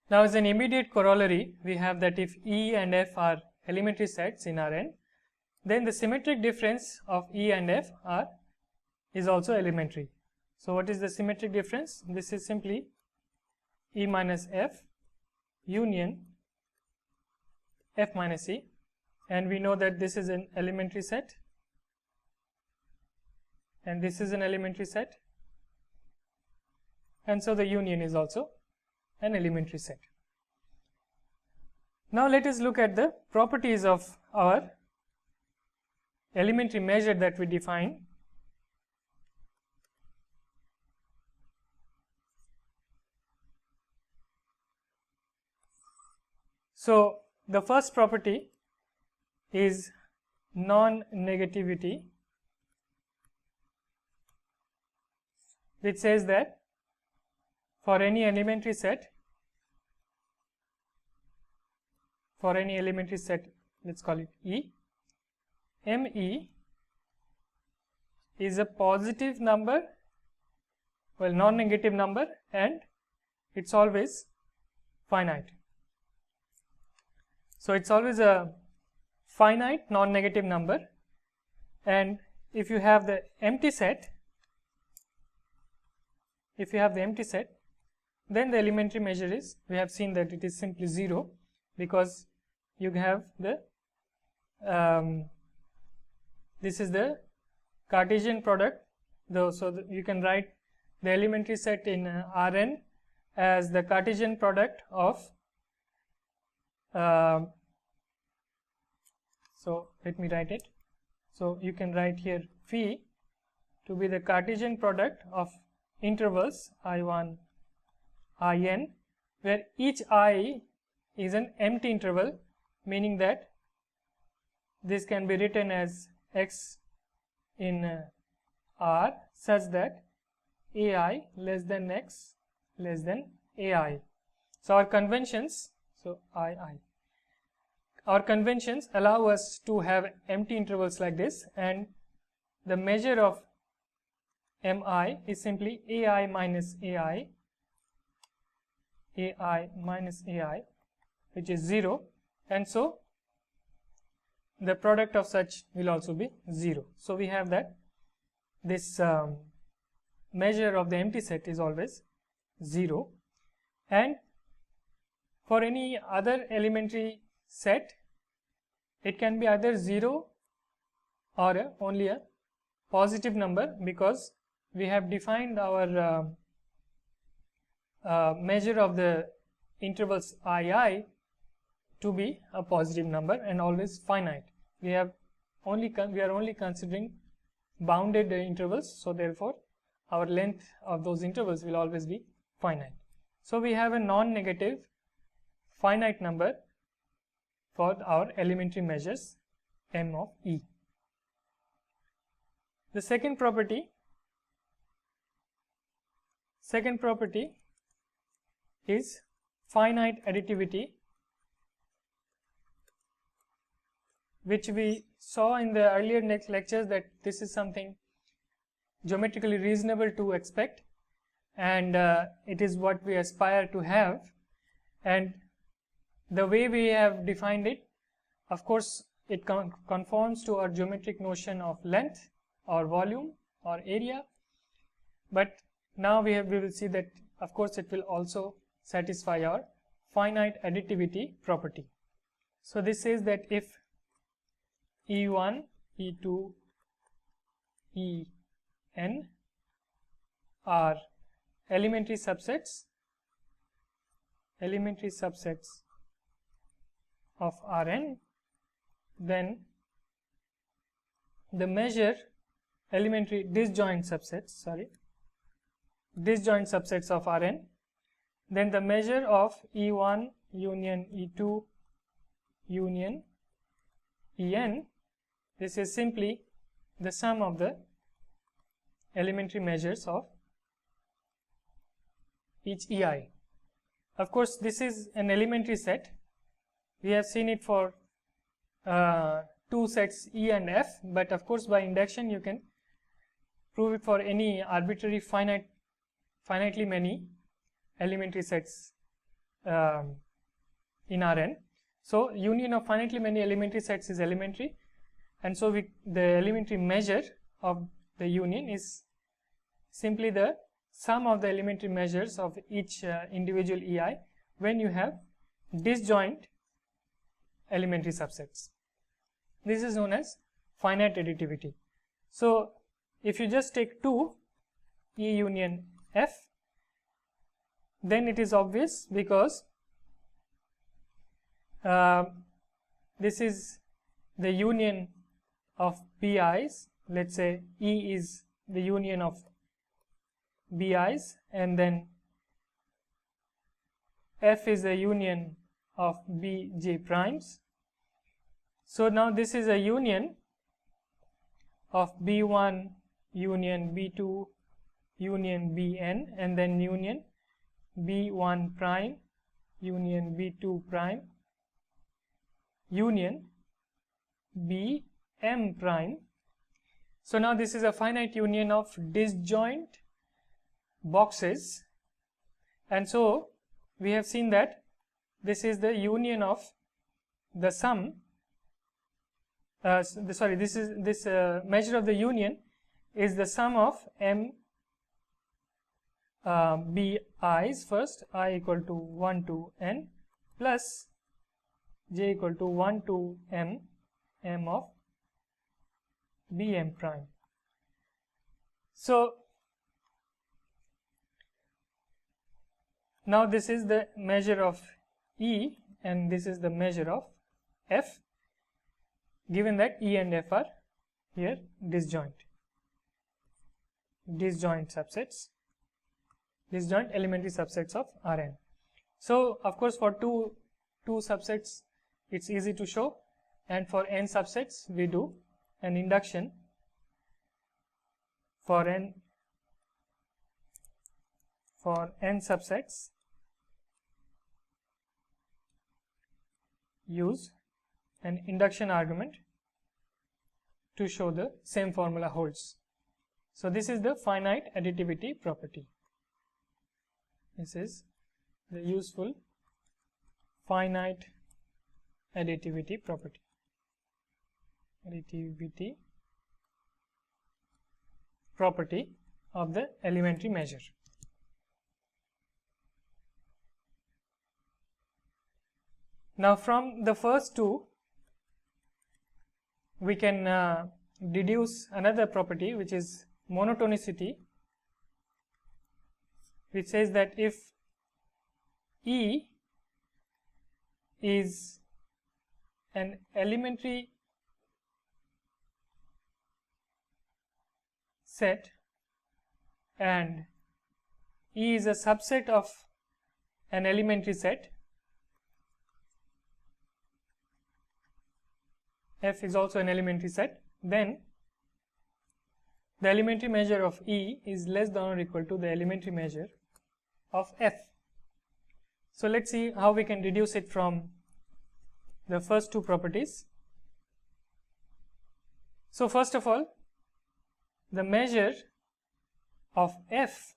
Now as an immediate corollary, we have that if E and F are elementary sets in Rn, then the symmetric difference of E and F is also elementary. So what is the symmetric difference? This is simply E minus F union F minus E, and we know that this is an elementary set and this is an elementary set, and so the union is also an elementary set. Now let us look at the properties of our elementary measure that we define. So the first property is non-negativity, which says that for any elementary set, let's call it E, ME is a positive number, well, non-negative number, and it's always finite. So it's always a finite non-negative number, and if you have the empty set, then the elementary measure is, we have seen that it is simply 0, because you have the this is the Cartesian product, so you can write the elementary set in Rn as the Cartesian product of so let me write it. So you can write here phi to be the Cartesian product of intervals I1, In, where each I is an empty interval, meaning that this can be written as x in R such that AI less than x less than AI. So our conventions, our conventions allow us to have empty intervals like this, and the measure of Mi is simply AI minus AI, which is 0, and so the product of such will also be 0. So we have that this measure of the empty set is always 0, and for any other elementary set it can be either 0 or only a positive number, because we have defined our measure of the intervals II to be a positive number and always finite. We are only considering bounded intervals, so therefore our length of those intervals will always be finite. So we have a non-negative finite number for our elementary measures M of E. The second property is finite additivity, which we saw in the earlier lectures that this is something geometrically reasonable to expect, and it is what we aspire to have. And the way we have defined it, of course, it conforms to our geometric notion of length or volume or area, but now we will see that of course it will also satisfy our finite additivity property. So this says that if E1, E2, En are elementary subsets of Rn, then the measure elementary disjoint subsets of Rn, then the measure of E1 union E2 union En, this is simply the sum of the elementary measures of each EI. Of course, this is an elementary set. We have seen it for two sets E and F, but of course by induction you can prove it for any arbitrary finitely many elementary sets in Rn. So union of finitely many elementary sets is elementary, and so the elementary measure of the union is simply the sum of the elementary measures of each individual EI when you have disjoint elementary subsets. This is known as finite additivity. So if you just take 2 E union F, then it is obvious, because this is the union of BI's. Let's say E is the union of BI's, and then F is the union of BJ primes. So now this is a union of B1 union B2 union Bn, and then union B1 prime union B2 prime union Bm prime. So now this is a finite union of disjoint boxes, and so we have seen that this is the union of the sum this measure of the union is the sum of m bi's first, I equal to 1 to n, plus j equal to 1 to m of bm prime. So now this is the measure of E and this is the measure of F, given that E and F are here disjoint subsets, disjoint elementary subsets of Rn. So of course for two subsets it's easy to show, and for n subsets we do an induction. For n subsets, use an induction argument to show the same formula holds. So this is the finite additivity property. This is the useful finite additivity property. Property of the elementary measure. Now from the first two we can deduce another property, which is monotonicity, which says that if E is an elementary set and E is a subset of an elementary set, F is also an elementary set, then the elementary measure of E is less than or equal to the elementary measure of F. So let's see how we can deduce it from the first two properties. So first of all, the measure of F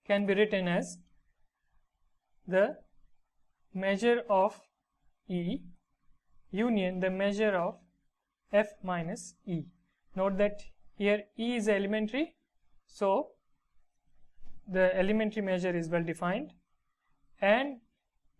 can be written as the measure of E union the measure of F minus E. Note that here E is elementary, so the elementary measure is well defined, and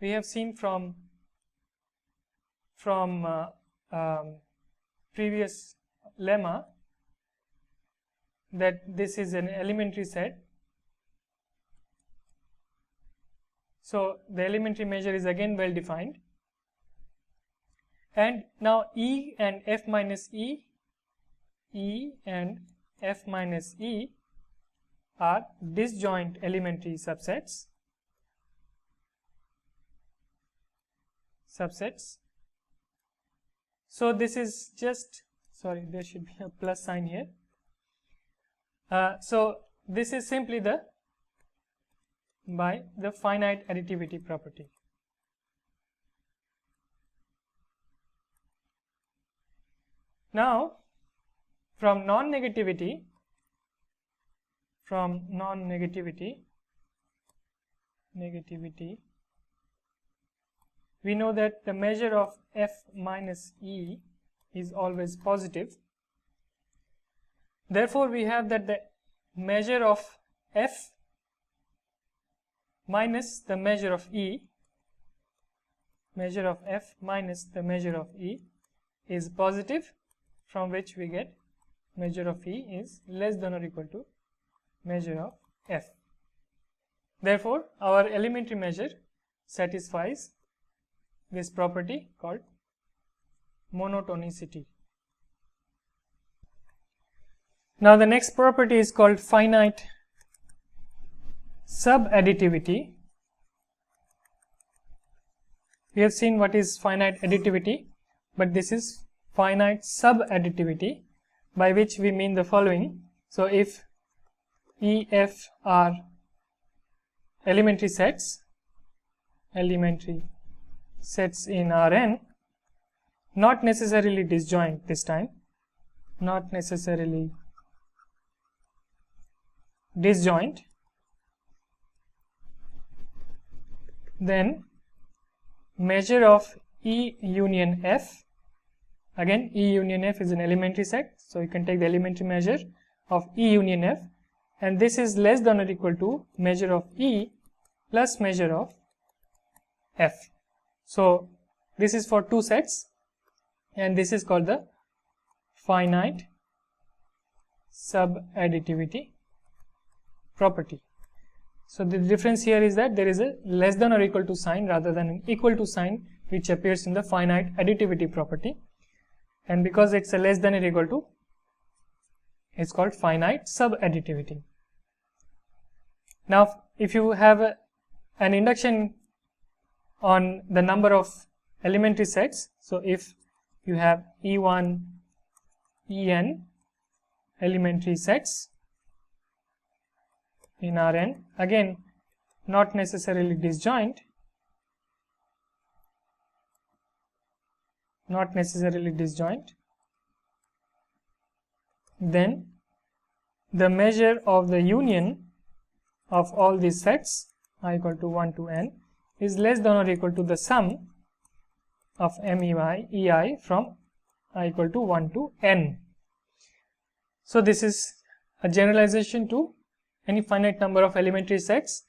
we have seen from previous lemma that this is an elementary set, so the elementary measure is again well defined. And now E and F minus E and F minus E are disjoint elementary subsets. So this is just, sorry, there should be a plus sign here. So this is simply by the finite additivity property. Now from non-negativity, we know that the measure of F minus E is always positive. Therefore, we have that the measure of F minus the measure of E, measure of F minus the measure of E is positive, from which we get measure of E is less than or equal to measure of F. Therefore, our elementary measure satisfies this property called monotonicity. Now the next property is called finite subadditivity. We have seen what is finite additivity, but this is finite subadditivity, by which we mean the following. So if E, F are elementary sets in Rn, not necessarily disjoint this time, not necessarily disjoint, then measure of E union F, again E union F is an elementary set, so you can take the elementary measure of E union F, and this is less than or equal to measure of E plus measure of F. So this is for two sets, and this is called the finite subadditivity property. So the difference here is that there is a less than or equal to sign rather than an equal to sign, which appears in the finite additivity property, and because it's a less than or equal to, it's called finite subadditivity. Now if you have an induction on the number of elementary sets, so if you have E1, En elementary sets in Rn, again not necessarily disjoint, then the measure of the union of all these sets I equal to 1 to n is less than or equal to the sum of MEI from I equal to 1 to n. So this is a generalization to any finite number of elementary sets,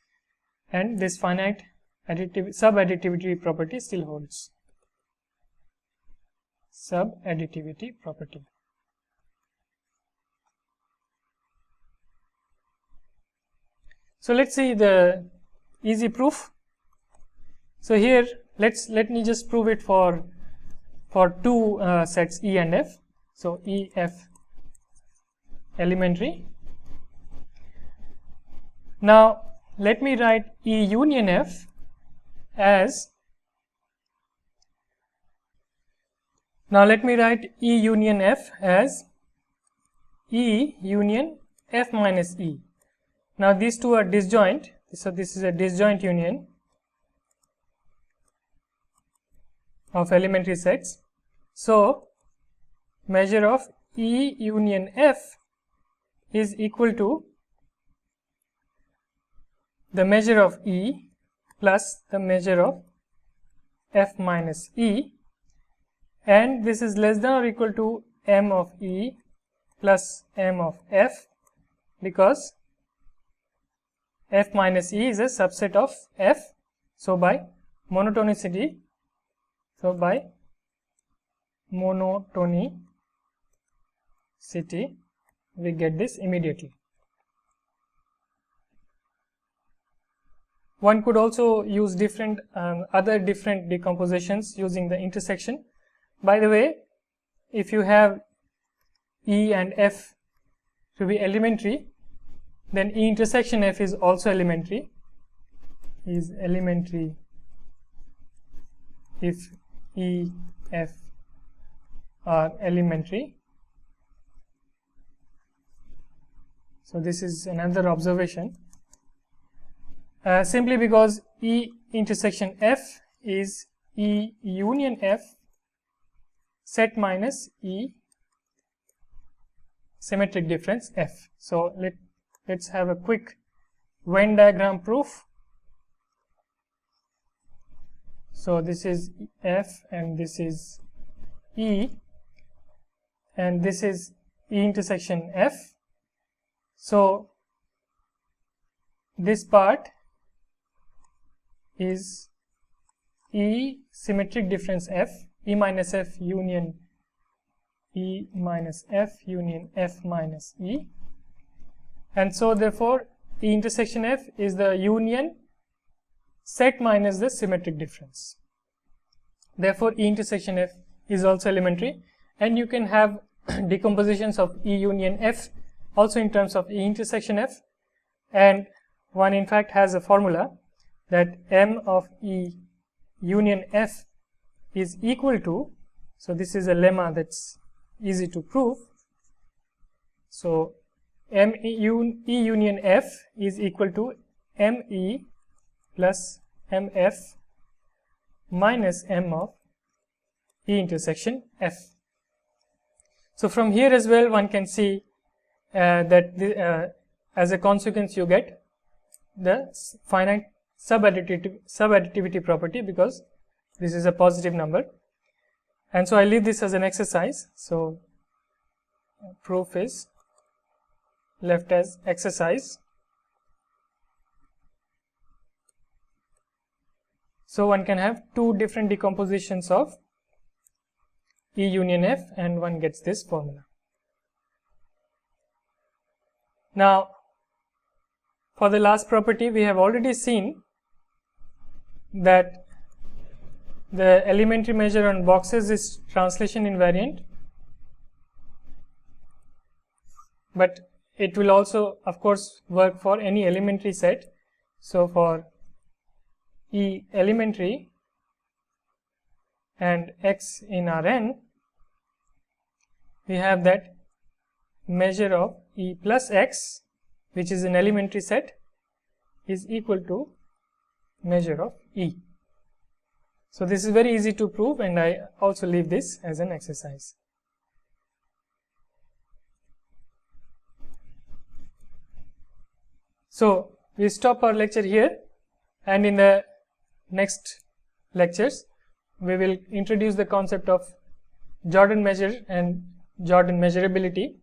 and this finite subadditivity property still holds. Subadditivity property. So let's see the easy proof. So here let me just prove it for two sets E and F. So E, F elementary. Now let me write E union F as E union F minus E. Now these two are disjoint, so this is a disjoint union of elementary sets. So measure of E union F is equal to the measure of E plus the measure of F minus E, and this is less than or equal to M of E plus M of F, because F minus E is a subset of F. So by monotonicity, we get this immediately. One could also use different other different decompositions using the intersection. By the way, if you have E and F to be elementary, then E intersection F is also elementary, if E, F are elementary. So this is another observation, simply because E intersection F is E union F set minus E symmetric difference F. So let's have a quick Venn diagram proof. So this is F and this is E, and this is E intersection F. So this part is E symmetric difference F, E minus F union E minus F union F minus E, and so therefore E intersection F is the union set minus the symmetric difference. Therefore E intersection F is also elementary, and you can have decompositions of E union F also in terms of E intersection F, and one in fact has a formula that M of E union F is equal to, so this is a lemma that's easy to prove. So E union F is equal to ME plus MF minus M of E intersection F. So from here as well one can see that as a consequence you get the finite subadditivity property, because this is a positive number. And so I leave this as an exercise. So proof is left as exercise. So one can have two different decompositions of E union F, and one gets this formula. Now for the last property, we have already seen that the elementary measure on boxes is translation invariant, but it will also of course work for any elementary set. So for E elementary and X in Rn, we have that measure of E plus X, which is an elementary set, is equal to measure of E. So this is very easy to prove, and I also leave this as an exercise. So we stop our lecture here, and in the next lectures we will introduce the concept of Jordan measure and Jordan measurability.